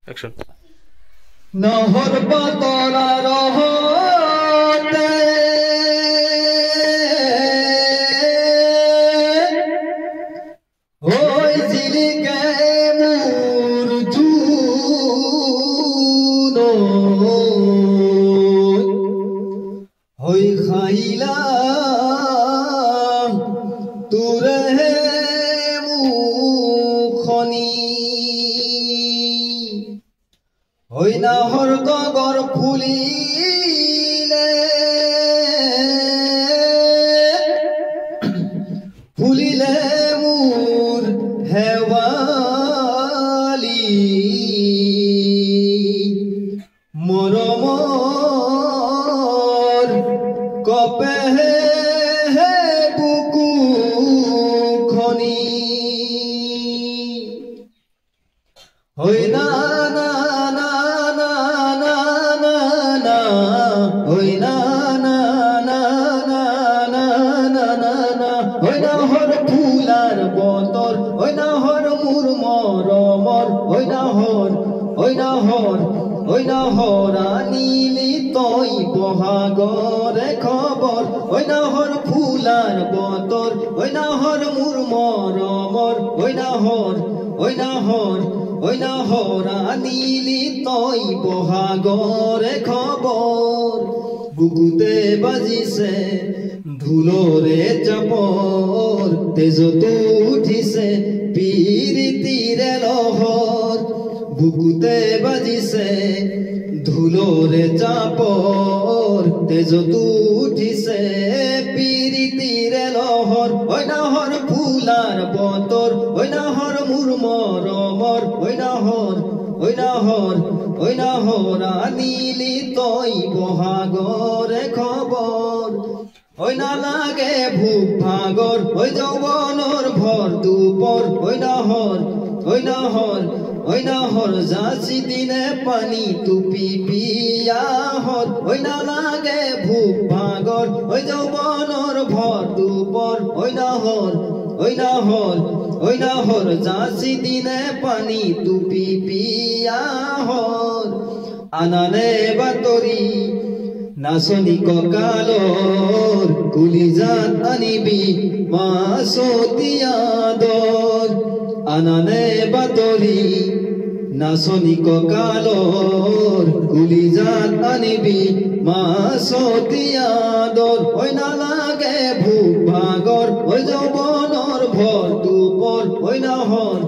Action. নহর পাতরা রহতে ওই জিলিকে মুরজুন ওই খাইলা তুরে মুখনি ওই নাহর গগর ফুলিলে ফুলিলে মুর হেওয়ালি মরমর কপে বুকু খনি ওই না না না না না না না ওই না না না না না না না না ওই না হর ফুলার বতর ওই না হর মুর মরমর ওই না হর ওই না হর ওই না হরা নীলি তই বহাগরে খবর ওই না হর ফুলার বতর ওই না হর মুর মরমর ওই না হর ওই না হর ওই না হরা নীলি তই বহাগরে খবর বুকুতে বাজিছে ধুলোরে চাপর তেজত উঠিছে পিরিতিরে লহর বুকুতে বাজিছে ধুলোরে চাপর তেজত উঠিছে পিরিতিরে লহর ওই না হর ফুলার বতর ওই না হর মুর মরমর ওই না হর ওই না হর ওই না হরা নীলি তই বহাগরে খবর ওই না লাগে ভূপ ভাগর ওই যৌবনর ভর দুপর ওই না হর ওই না হর ওই না হর যাচি দিনে পানি টুপি পিয়া হর ওই না লাগে ভূপ ভাগর ওই যৌবনর ভর দুপর ওই না হর ওই না হর ওই না হর যাচি দিনে পানি টুপি পিয়া হর আনানে বাতরি নাচনি ককালর কুলিজাত আনিবি মাসতিয়াদর আনানে বাতরি নাচনি ককালর কুলিজাত আনিবি মাসতিয়াদর ওই না লাগে ভূপ ভাগর ওই যৌবনর ভর দুপর ওই না হর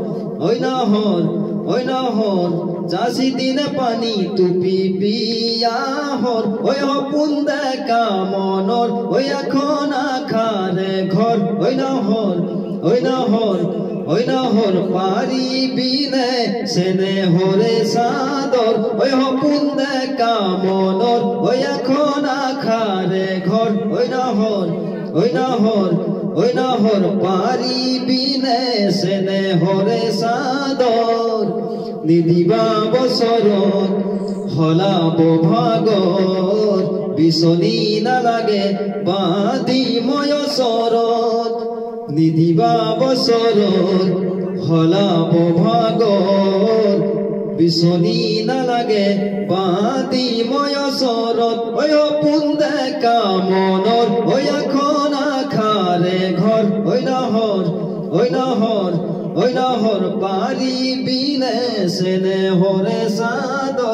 ওই না হর ওই না হর যাচি দিনে পানি টুপি পিয়া হর ওই অপুন দেখা মনর ওই এখন আখারে ঘর ওই না হর ওই না হর ওই না হর পারিবি নে সেনে হরে সাদর ওই অপুন দেখা মনর ওই এখন আখারে ঘর ওই না হর ওই না হর ওই না হর পারিবি নে সেনে হরে সাদর নিদিবা বছরত হলাব ভাগর বিচনী নালাগে বাদিময় চৰত নিদিবা বছৰত হলাব ভাগৰ বিচনী নালাগে বাদিময় চৰত ওই অপুন দেখা মনৰ ওই এখন আখাৰে ঘৰ ওই না হৰ ওই না হৰ ওই না হৰ পাৰিবি নে সেনে হৰে সাদৰ